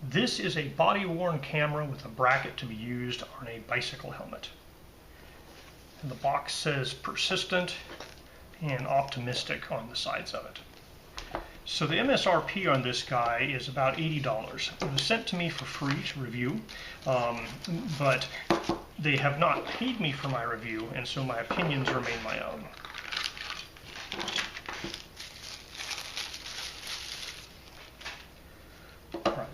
This is a body-worn camera with a bracket to be used on a bicycle helmet. And the box says persistent and optimistic on the sides of it. So the MSRP on this guy is about $80. It was sent to me for free to review, but they have not paid me for my review, and so my opinions remain my own.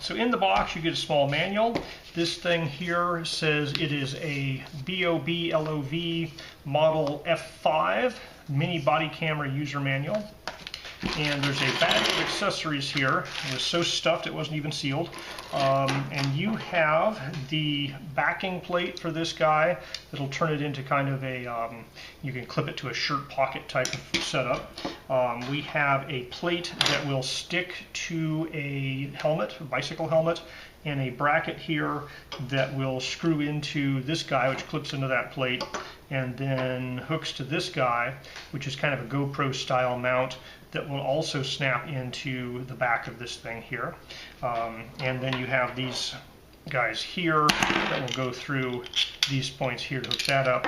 So in the box you get a small manual. This thing here says it is a BOBLOV model F5 mini body camera user manual. And there's a bag of accessories here. It was so stuffed it wasn't even sealed. And you have the backing plate for this guy that'll turn it into kind of a, you can clip it to a shirt pocket type of setup. We have a plate that will stick to a helmet, a bicycle helmet, and a bracket here that will screw into this guy, which clips into that plate, and then hooks to this guy, which is kind of a GoPro style mount that will also snap into the back of this thing here. And then you have these guys here that will go through these points here to hook that up.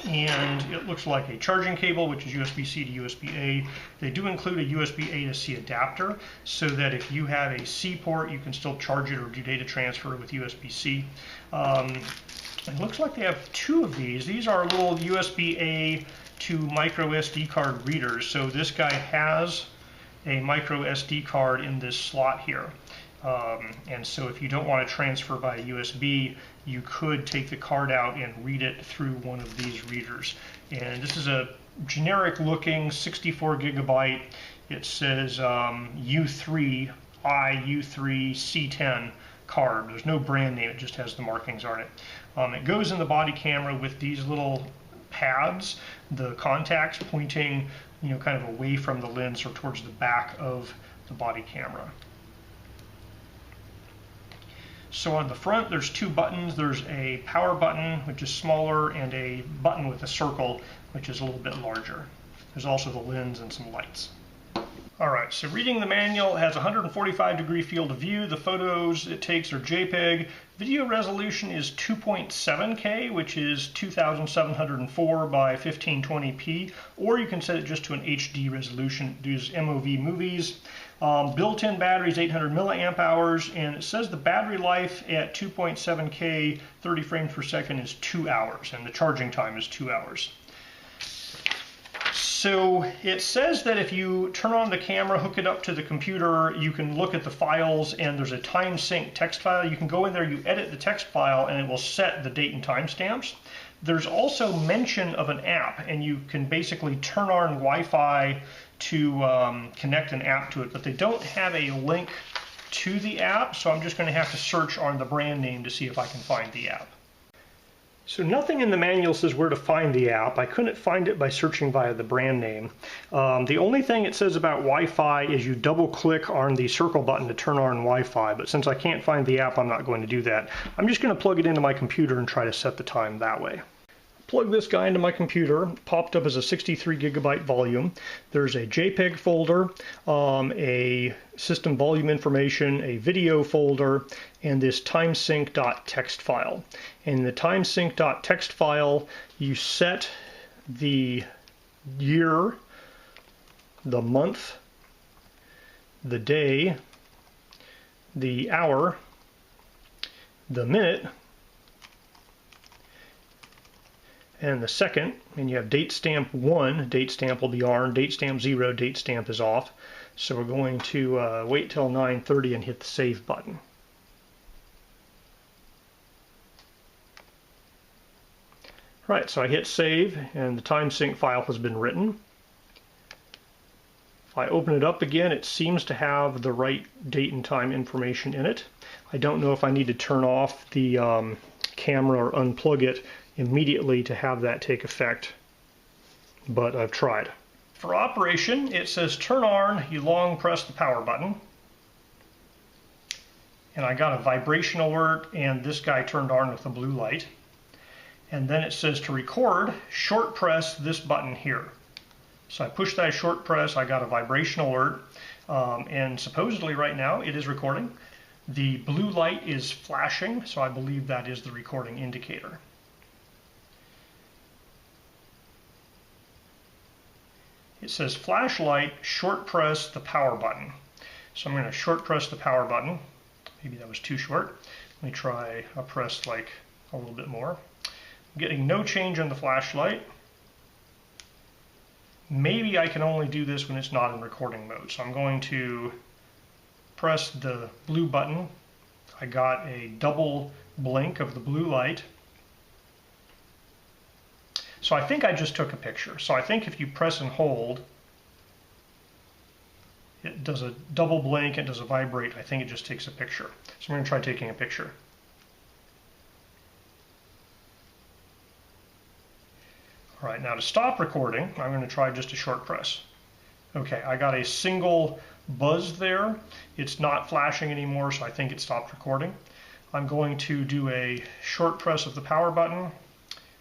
And it looks like a charging cable, which is USB-C to USB-A. They do include a USB-A to C adapter, so that if you have a C port, you can still charge it or do data transfer with USB-C. It looks like they have two of these. These are little USB-A to microSD card readers. So this guy has a microSD card in this slot here. And so if you don't want to transfer by USB, you could take the card out and read it through one of these readers. And this is a generic looking 64 gigabyte. It says U3 C10 card. There's no brand name, it just has the markings on it. It goes in the body camera with these little pads, the contacts pointing, kind of away from the lens or towards the back of the body camera. So on the front there's two buttons. There's a power button, which is smaller, and a button with a circle, which is a little bit larger. There's also the lens and some lights. Alright, so reading the manual, it has 145-degree field of view. The photos it takes are JPEG. Video resolution is 2.7K, which is 2704 by 1520p, or you can set it just to an HD resolution. It uses MOV movies. Built-in battery is 800 milliamp hours, and it says the battery life at 2.7K, 30 frames per second is 2 hours, and the charging time is 2 hours. So it says that if you turn on the camera, hook it up to the computer, you can look at the files, and there's a time sync text file. You can go in there, you edit the text file, and it will set the date and time stamps. There's also mention of an app, and you can basically turn on Wi-Fi to connect an app to it, but they don't have a link to the app, so I'm just going to have to search on the brand name to see if I can find the app. So nothing in the manual says where to find the app. I couldn't find it by searching via the brand name. The only thing it says about Wi-Fi is you double click on the circle button to turn on Wi-Fi, but since I can't find the app, I'm not going to do that. I'm just going to plug it into my computer and try to set the time that way. Plug this guy into my computer. Popped up as a 63 gigabyte volume. There's a JPEG folder, a system volume information, a video folder, and this timesync.txt file. In the timesync.txt file, you set the year, the month, the day, the hour, the minute, and the second, and you have date stamp 1, date stamp will be on, date stamp 0, date stamp is off. So we're going to wait till 9:30 and hit the save button. Right, so I hit save and the time sync file has been written. If I open it up again, it seems to have the right date and time information in it. I don't know if I need to turn off the camera or unplug it immediately to have that take effect, but I've tried. For operation, it says turn on, you long press the power button, and I got a vibration alert, and this guy turned on with a blue light. And then it says to record, short press this button here. So I pushed that short press, I got a vibration alert, and supposedly right now it is recording. The blue light is flashing, so I believe that is the recording indicator. It says flashlight, short press the power button. So I'm going to short press the power button. Maybe that was too short. Let me try, I'll press like a little bit more. I'm getting no change on the flashlight. Maybe I can only do this when it's not in recording mode. So I'm going to press the blue button. I got a double blink of the blue light. So I think I just took a picture. So I think if you press and hold, it does a double blink, it does a vibrate. I think it just takes a picture. So I'm going to try taking a picture. All right, now to stop recording, I'm going to try just a short press. Okay, I got a single buzz there. It's not flashing anymore, so I think it stopped recording. I'm going to do a short press of the power button.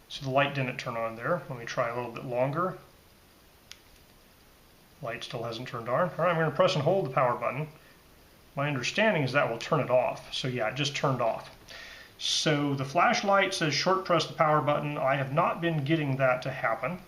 So the light didn't turn on there. Let me try a little bit longer. Light still hasn't turned on. All right, I'm going to press and hold the power button. My understanding is that will turn it off. So yeah, it just turned off. So the flashlight says short press the power button. I have not been getting that to happen.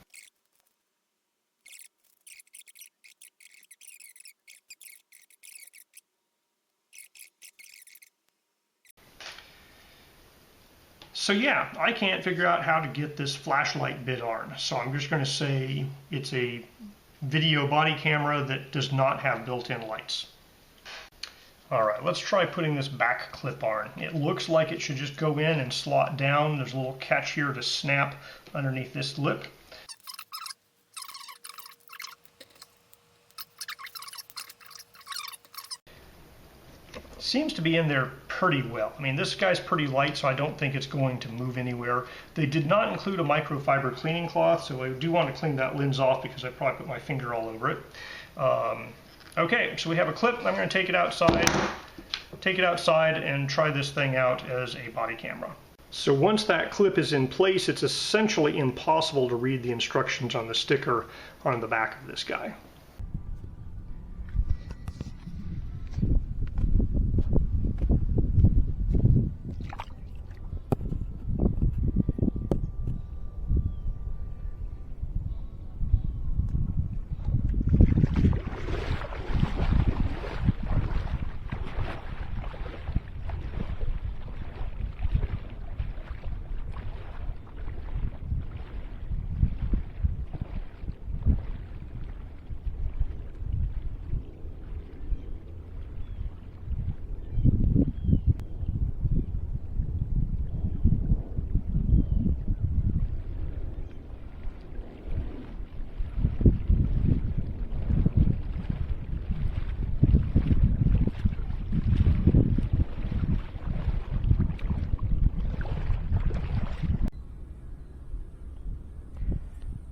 So yeah, I can't figure out how to get this flashlight bit on. So I'm just going to say it's a video body camera that does not have built-in lights. All right, let's try putting this back clip on. It looks like it should just go in and slot down. There's a little catch here to snap underneath this lip. Seems to be in there pretty well. I mean, this guy's pretty light, so I don't think it's going to move anywhere. They did not include a microfiber cleaning cloth, so I do want to clean that lens off because I probably put my finger all over it. Okay, so we have a clip. I'm going to take it outside and try this thing out as a body camera. So once that clip is in place, it's essentially impossible to read the instructions on the sticker on the back of this guy.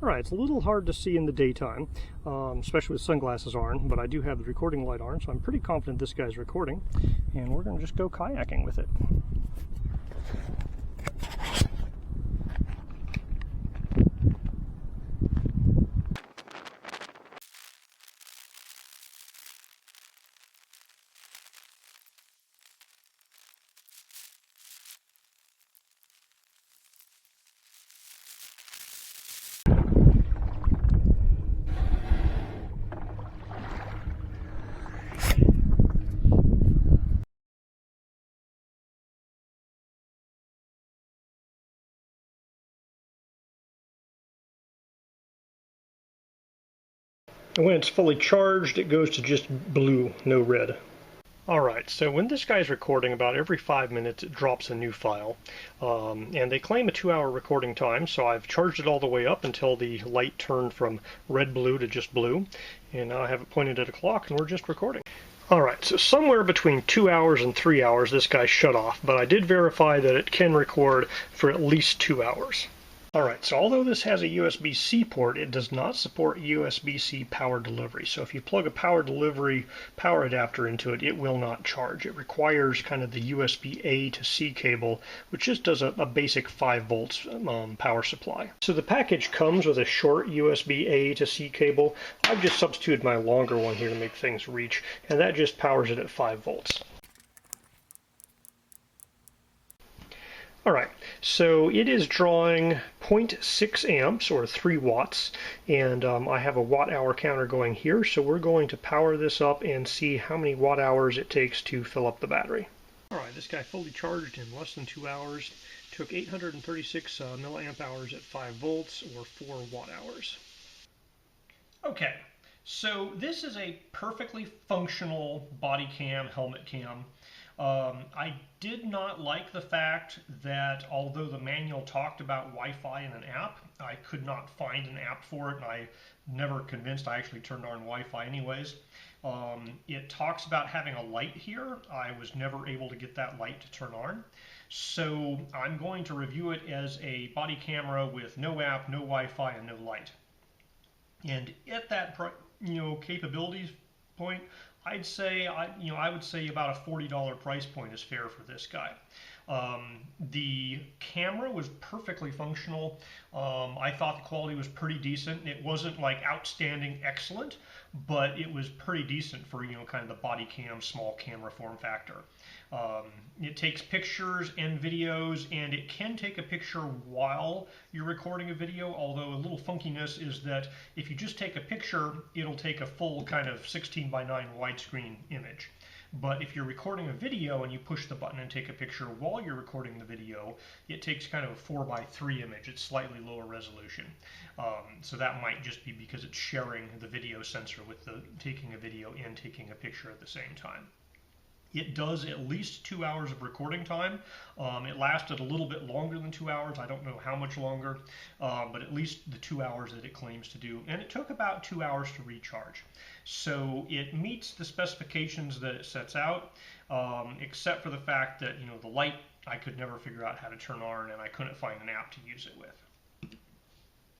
Alright, it's a little hard to see in the daytime, especially with sunglasses on, but I do have the recording light on, so I'm pretty confident this guy's recording, and we're going to just go kayaking with it. And when it's fully charged, it goes to just blue, no red. Alright, so when this guy's recording, about every 5 minutes it drops a new file. And they claim a 2-hour recording time, so I've charged it all the way up until the light turned from red-blue to just blue. And now I have it pointed at a clock and we're just recording. Alright, so somewhere between 2 hours and 3 hours this guy shut off, but I did verify that it can record for at least 2 hours. Alright, so although this has a USB-C port, it does not support USB-C power delivery. So if you plug a power delivery power adapter into it, it will not charge. It requires kind of the USB-A to C cable, which just does a basic 5 volts power supply. So the package comes with a short USB-A to C cable. I've just substituted my longer one here to make things reach, and that just powers it at 5 volts. All right, so it is drawing 0.6 amps or 3 watts, and I have a watt-hour counter going here, so we're going to power this up and see how many watt-hours it takes to fill up the battery. All right, this guy fully charged in less than 2 hours, took 836 milliamp hours at 5 volts or 4 watt-hours. Okay, so this is a perfectly functional body cam, helmet cam. I did not like the fact that although the manual talked about Wi-Fi in an app, I could not find an app for it, and I never convinced. I actually turned on Wi-Fi anyways. It talks about having a light here. I was never able to get that light to turn on. So I'm going to review it as a body camera with no app, no Wi-Fi, and no light. And at that capabilities point, I'd say I would say about a $40 price point is fair for this guy. The camera was perfectly functional. I thought the quality was pretty decent. It wasn't like outstanding excellent, but it was pretty decent for kind of the body cam small camera form factor. It takes pictures and videos, and it can take a picture while you're recording a video, although a little funkiness is that if you just take a picture, it'll take a full kind of 16:9 widescreen image. But if you're recording a video and you push the button and take a picture while you're recording the video, it takes kind of a 4:3 image. It's slightly lower resolution. So that might just be because it's sharing the video sensor with the taking a video and taking a picture at the same time. It does at least 2 hours of recording time. It lasted a little bit longer than 2 hours. I don't know how much longer, but at least the 2 hours that it claims to do. And it took about 2 hours to recharge. So it meets the specifications that it sets out, except for the fact that the light I could never figure out how to turn on, and I couldn't find an app to use it with.